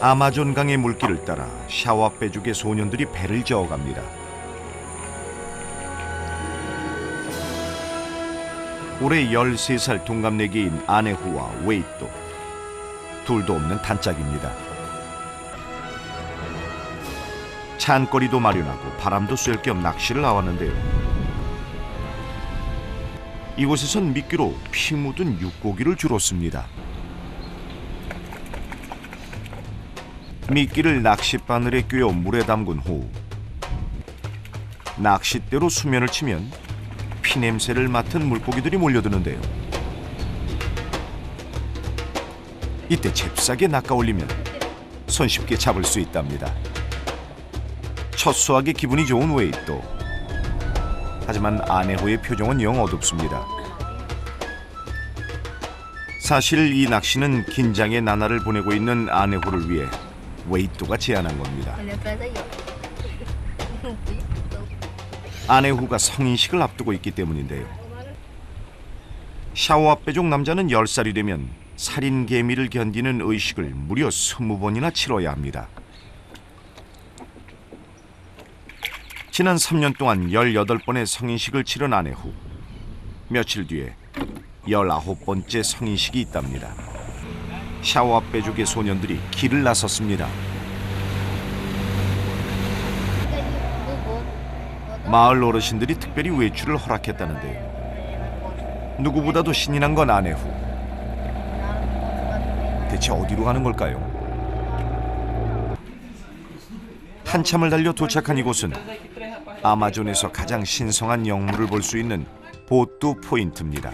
아마존강의 물길을 따라 샤와빼족의 소년들이 배를 저어갑니다. 올해 13살 동갑내기인 아네후와 웨이또, 둘도 없는 단짝입니다. 찬거리도 마련하고 바람도 쐴 겸 낚시를 나왔는데요. 이곳에선 미끼로 피 묻은 육고기를 주로 씁니다. 미끼를 낚싯바늘에 꿰어 물에 담근 후 낚싯대로 수면을 치면 피냄새를 맡은 물고기들이 몰려드는데요. 이때 잽싸게 낚아올리면 손쉽게 잡을 수 있답니다. 첫 수확에 기분이 좋은 웨이또. 하지만 아네호의 표정은 영 어둡습니다. 사실 이 낚시는 긴장의 나날을 보내고 있는 아네호를 위해 웨이또가 제안한 겁니다. 아네후가 성인식을 앞두고 있기 때문인데요. 샤오아빼족 남자는 10살이 되면 살인 개미를 견디는 의식을 무려 20번이나 치러야 합니다. 지난 3년 동안 18번의 성인식을 치른 아네후. 며칠 뒤에 19번째 성인식이 있답니다. 샤오아빼족의 소년들이 길을 나섰습니다. 마을 어르신들이 특별히 외출을 허락했다는데요. 누구보다도 신이 난 건 아네후. 대체 어디로 가는 걸까요? 한참을 달려 도착한 이곳은 아마존에서 가장 신성한 영물을 볼 수 있는 보뚜 포인트입니다.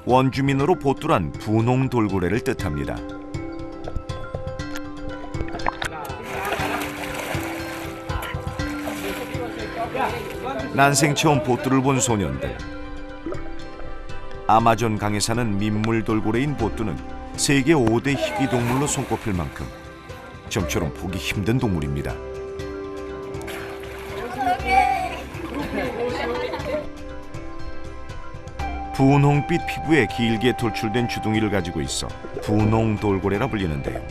원주민어로 보뚜란 분홍 돌고래를 뜻합니다. 난생 처음 보뚜를 본 소년들. 아마존 강에 사는 민물 돌고래인 보뚜는 세계 5대 희귀 동물로 손꼽힐 만큼 좀처럼 보기 힘든 동물입니다. 분홍빛 피부에 길게 돌출된 주둥이를 가지고 있어 분홍 돌고래라 불리는데요.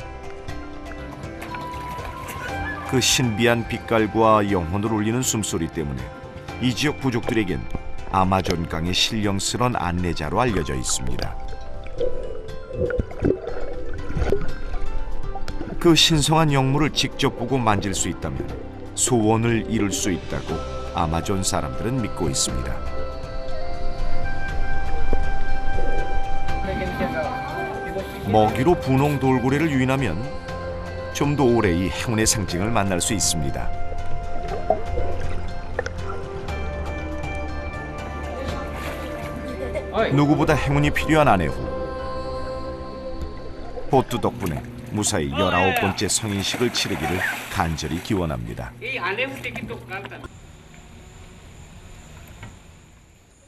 그 신비한 빛깔과 영혼을 울리는 숨소리 때문에 이 지역 부족들에겐 아마존 강의 신령스런 안내자로 알려져 있습니다. 그 신성한 영물을 직접 보고 만질 수 있다면 소원을 이룰 수 있다고 아마존 사람들은 믿고 있습니다. 먹이로 분홍 돌고래를 유인하면 좀 더 오래 이 행운의 상징을 만날 수 있습니다. 누구보다 행운이 필요한 아네후. 보뚜 덕분에 무사히 19번째 성인식을 치르기를 간절히 기원합니다.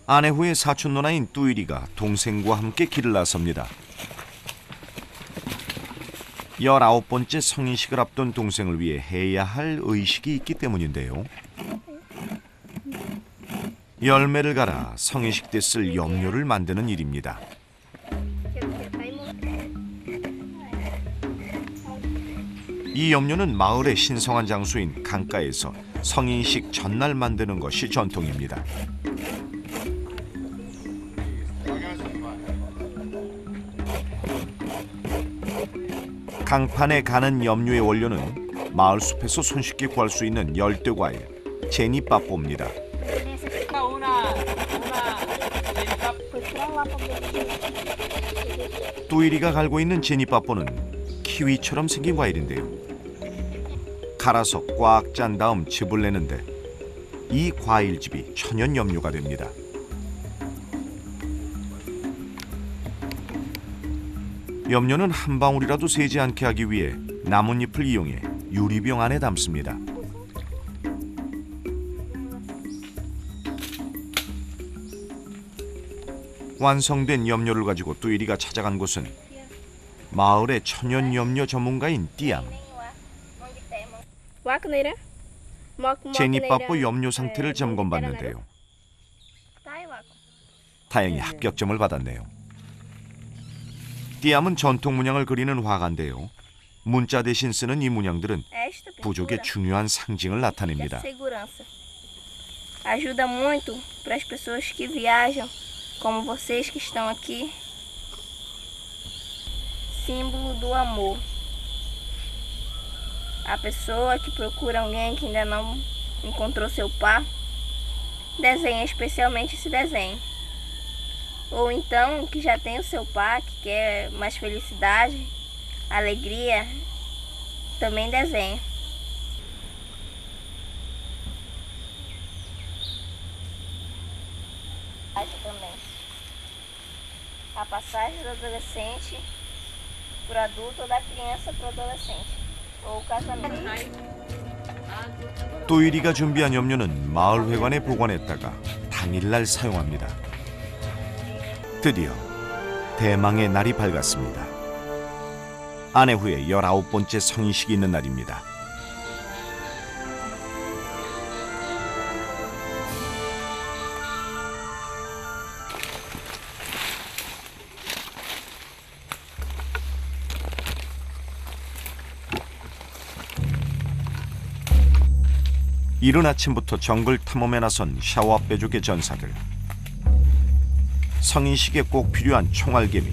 아네후의 사촌 누나인 뚜이리가 동생과 함께 길을 나섭니다. 19번째 성인식을 앞둔 동생을 위해 해야 할 의식이 있기 때문인데요. 열매를 갈아 성인식 때 쓸 염료를 만드는 일입니다. 이 염료는 마을의 신성한 장소인 강가에서 성인식 전날 만드는 것이 전통입니다. 강판에 가는 염료의 원료는 마을 숲에서 손쉽게 구할 수 있는 열대과일 제니빠뽀입니다. 뚜이리가 갈고 있는 제니빠뽀는 키위처럼 생긴 과일인데요. 갈아서 꽉 짠 다음 즙을 내는데 이 과일즙이 천연 염료가 됩니다. 염료는 한 방울이라도 새지 않게 하기 위해 나뭇잎을 이용해 유리병 안에 담습니다. 완성된 염료를 가지고 뚜이리가 찾아간 곳은 마을의 천연 염료 전문가인 띠암. 제니빠뽀 염료 상태를 점검받는데요. 다행히 합격점을 받았네요. 띠암은 전통 문양을 그리는 화가인데요. 문자 대신 쓰는 이 문양들은 부족의 중요한 상징을 나타냅니다. Segurança. Ajuda muito para as pessoas que viajam, como vocês que estão aqui. Símbolo do amor. A pessoa que procura alguém que ainda não encontrou seu par, desenha especialmente esse desenho. Ou então, que já tem o seu par, que quer mais felicidade, alegria, também desenha. Também. A passagem do adolescente para o adulto ou da criança para o adolescente. ou o casamento. 또이리가 준비한 염료는 마을회관에 보관했다가 당일날 사용합니다. 드디어 대망의 날이 밝았습니다. 아내 후에 19번째 성인식이 있는 날입니다. 이른 아침부터 정글 탐험에 나선 샤와빼족의 전사들. 성인식에 꼭 필요한 총알개미,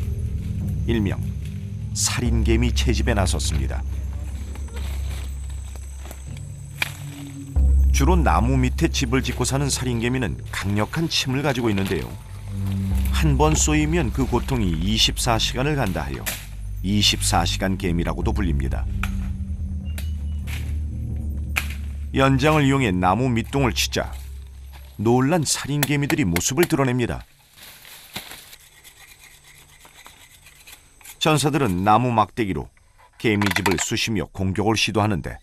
일명 살인개미 채집에 나섰습니다. 주로 나무 밑에 집을 짓고 사는 살인개미는 강력한 침을 가지고 있는데요. 한 번 쏘이면 그 고통이 24시간을 간다 하여 24시간 개미라고도 불립니다. 연장을 이용해 나무 밑동을 치자 놀란 살인개미들이 모습을 드러냅니다. 전사들은 나무 막대기로 개미집을 쑤시며 공격을 시도하는데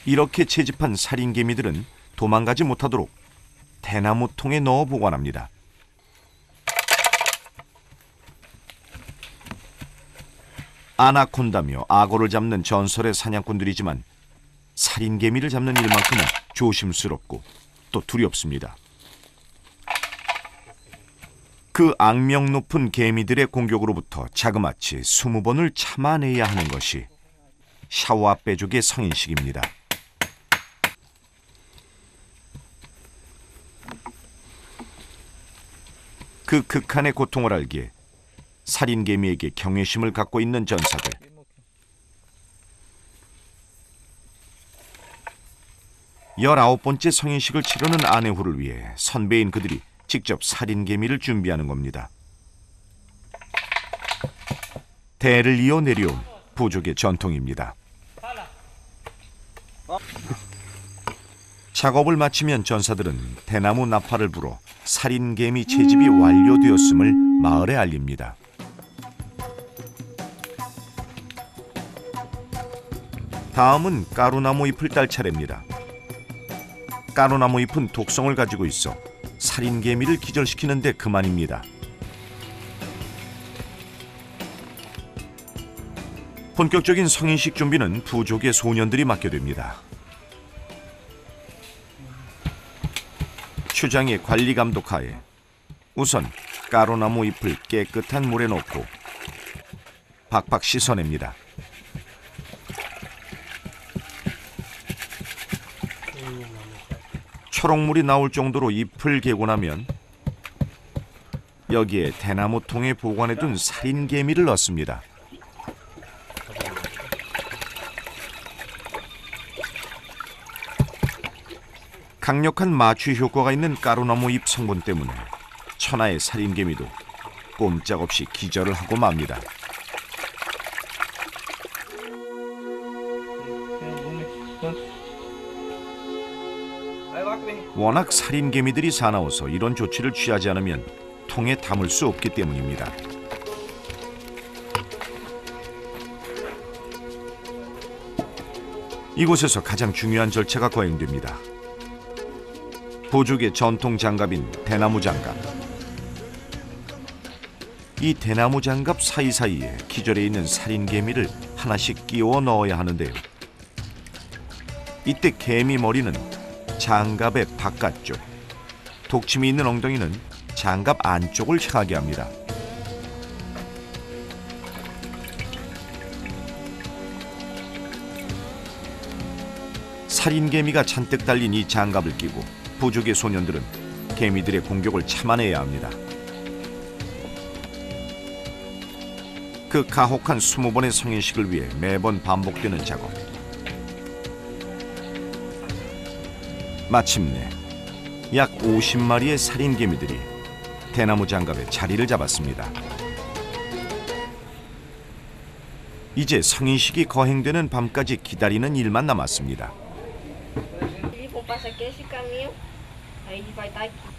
이렇게 채집한 살인개미들은 도망가지 못하도록 대나무통에 넣어 보관합니다. 아나콘다며 악어를 잡는 전설의 사냥꾼들이지만 살인개미를 잡는 일만큼은 조심스럽고 또 두렵습니다. 그 악명 높은 개미들의 공격으로부터 자그마치 20번을 참아내야 하는 것이 샤와빼족의 성인식입니다. 그 극한의 고통을 알기에 살인개미에게 경외심을 갖고 있는 전사들. 열아홉 번째 성인식을 치르는 아내후를 위해 선배인 그들이 직접 살인개미를 준비하는 겁니다. 대를 이어 내려온 부족의 전통입니다. 작업을 마치면 전사들은 대나무 나팔을 불어 살인개미 채집이 완료되었음을 마을에 알립니다. 다음은 까루나무 잎을 딸 차례입니다. 까루나무 잎은 독성을 가지고 있어 살인개미를 기절시키는 데 그만입니다. 본격적인 성인식 준비는 부족의 소년들이 맡게 됩니다. 추장의 관리 감독하에 우선 까루나무 잎을 깨끗한 물에 넣고 박박 씻어냅니다. 초록물이 나올 정도로 잎을 개고 나면 여기에 대나무통에 보관해둔 살인개미를 넣습니다. 강력한 마취 효과가 있는 까루나무 잎 성분 때문에 천하의 살인개미도 꼼짝없이 기절을 하고 맙니다. 워낙 살인개미들이 사나워서 이런 조치를 취하지 않으면 통에 담을 수 없기 때문입니다. 이곳에서 가장 중요한 절차가 거행됩니다. 부족의 전통 장갑인 대나무 장갑. 이 대나무 장갑 사이사이에 기절해 있는 살인개미를 하나씩 끼워 넣어야 하는데요. 이때 개미 머리는 장갑의 바깥쪽, 독침이 있는 엉덩이는 장갑 안쪽을 향하게 합니다. 살인개미가 잔뜩 달린 이 장갑을 끼고 부족의 소년들은 개미들의 공격을 참아내야 합니다. 그 가혹한 20번의 성인식을 위해 매번 반복되는 작업. 마침내 약 50마리의 살인개미들이 대나무 장갑에 자리를 잡았습니다. 이제 성인식이 거행되는 밤까지 기다리는 일만 남았습니다. Ele passa aqui esse caminho, aí ele vai estar aqui.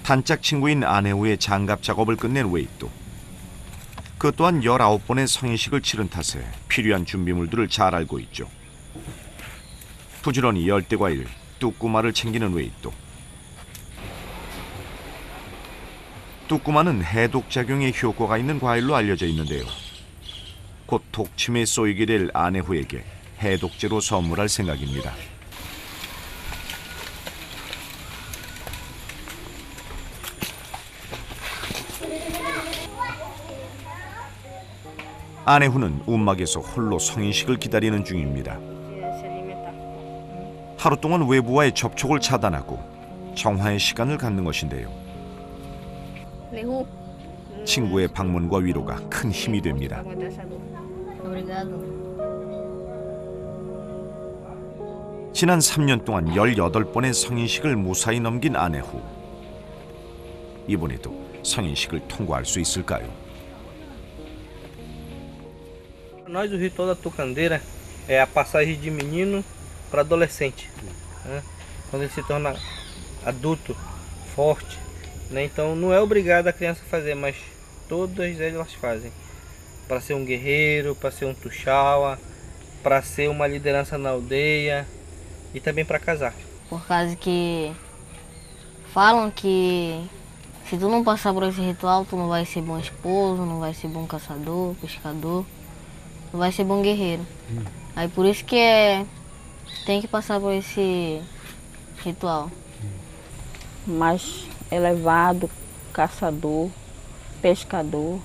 단짝 친구인 아내후의 장갑 작업을 끝낸 웨이또. 그 또한 19번의 성인식을 치른 탓에 필요한 준비물들을 잘 알고 있죠. 부지런히 열대과일, 뚜꾸마를 챙기는 웨이또. 뚜꾸마는 해독작용에 효과가 있는 과일로 알려져 있는데요. 곧 독침에 쏘이게 될 아내후에게 해독제로 선물할 생각입니다. 아내후는 움막에서 홀로 성인식을 기다리는 중입니다. Se alimentar. 하루 동안 외부와의 접촉을 차단하고 정화의 시간을 갖는 것인데요. Nehu. 친구의 방문과 위로가 큰 힘이 됩니다. Aguentar essa dor. Obrigado. 지난 3년 동안 18번의 성인식을 무사히 넘긴 아내후. 이번에도 성인식을 통과할 수 있을까요? Para nós, o ritual da tucandeira é a passagem de menino para adolescente, né? Quando ele se torna adulto, forte, né? Então não é obrigado a criança fazer, mas todas elas fazem. Para ser um guerreiro, para ser um tuxaua, para ser uma liderança na aldeia e também para casar. Por causa que falam que se tu não passar por esse ritual, tu não vai ser bom esposo, não vai ser bom caçador, pescador, não vai ser bom guerreiro. Aí por isso que tem que passar por esse ritual. Mais elevado, caçador, pescador,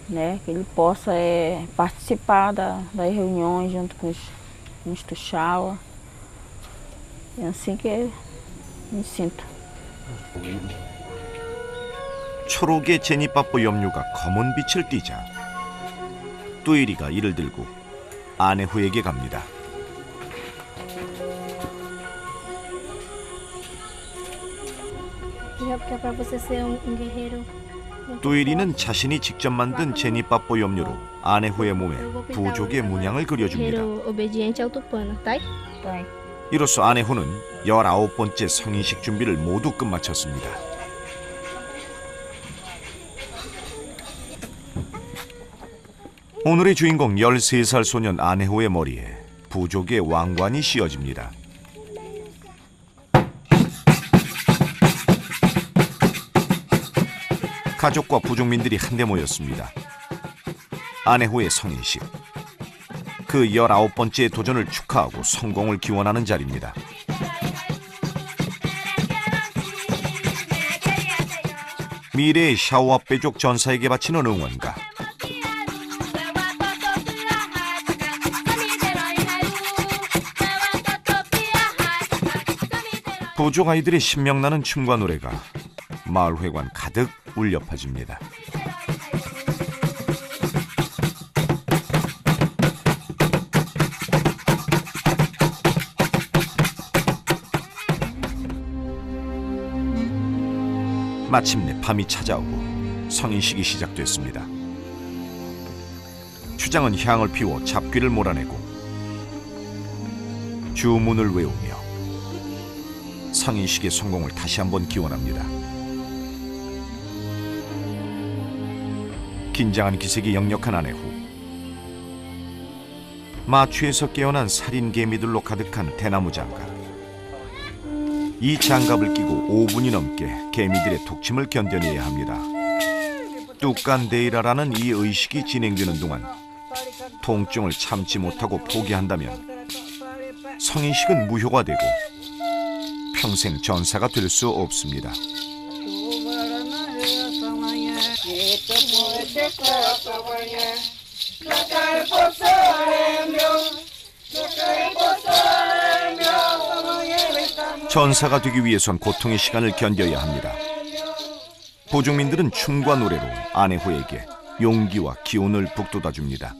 né? Que ele possa participar das reuniões junto com os tuxaua. É assim que me sinto. 초록의 제니빠뽀 염료가 검은 빛을 띠자 뚜이리가 이를 들고 아내후에게 갑니다. Já porque é pra você ser guerreiro. 뚜이리는 자신이 직접 만든 제니빠뽀 염료로 아내후의 몸에 부족의 문양을 그려줍니다. obediente ao Tupã, tá? Tá. 이로써 아내후는 19번째 성인식 준비를 모두 끝마쳤습니다. 오늘의 주인공 13살 소년 아내후의 머리에 부족의 왕관이 씌워집니다. 가족과 부족민들이 한데 모였습니다. 아내후의 성인식. 그 19번째 도전을 축하하고 성공을 기원하는 자리입니다. 미래의 샤오와 빼족 전사에게 바치는 응원가. 부족 아이들의 신명나는 춤과 노래가 마을회관 가득 울려 퍼집니다. 마침내 밤이 찾아오고 성인식이 시작됐습니다. 추장은 향을 피워 잡귀를 몰아내고 주문을 외우며 성인식의 성공을 다시 한번 기원합니다. 긴장한 기색이 역력한 아내후. 마취에서 깨어난 살인개미들로 가득한 대나무 장갑. 이 장갑을 끼고 5분이 넘게 개미들의 독침을 견뎌내야 합니다. 뚜깐데이라라는 이 의식이 진행되는 동안 통증을 참지 못하고 포기한다면 성인식은 무효가 되고 평생 전사가 될 수 없습니다. 전사가 되기 위해선 고통의 시간을 견뎌야 합니다. 보증민들은 춤과 노래로 아내호에게 용기와 기운을 북돋아 줍니다.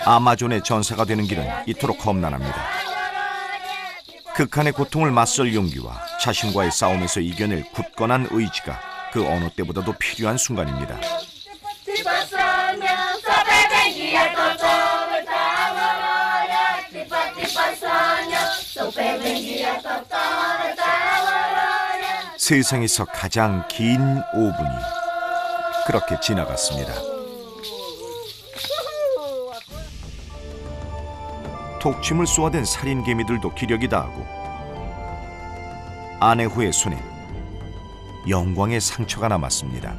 아마존의 전사가 되는 길은 이토록 험난합니다. 극한의 고통을 맞설 용기와 자신과의 싸움에서 이겨낼 굳건한 의지가 그 어느 때보다도 필요한 순간입니다. 세상에서 가장 긴 5분이 그렇게 지나갔습니다. 독침을 쏘아댄 살인개미들도 기력이 다하고 아내후의 손엔 영광의 상처가 남았습니다.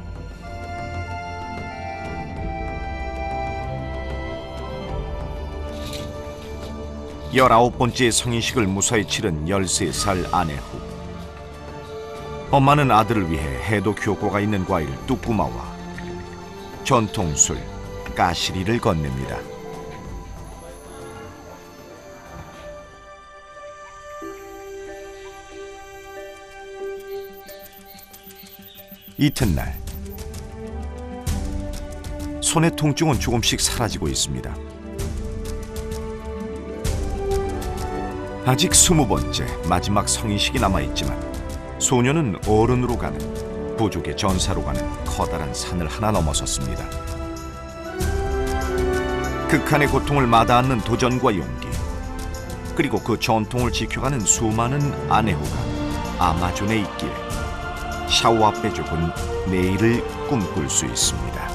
열아홉 번째 성인식을 무사히 치른 13살 아내후. 엄마는 아들을 위해 해도 효과가 있는 과일 뚜꾸마와 전통술 까시리를 건넵니다. 이튿날 손의 통증은 조금씩 사라지고 있습니다. 아직 20번째 마지막 성인식이 남아있지만 소녀는 어른으로 가는 부족의 전사로 가는 커다란 산을 하나 넘어섰습니다. 극한의 고통을 마다않는 도전과 용기, 그리고 그 전통을 지켜가는 수많은 아내호가 아마존에 있기에 샤오아페족은 내일을 꿈꿀 수 있습니다.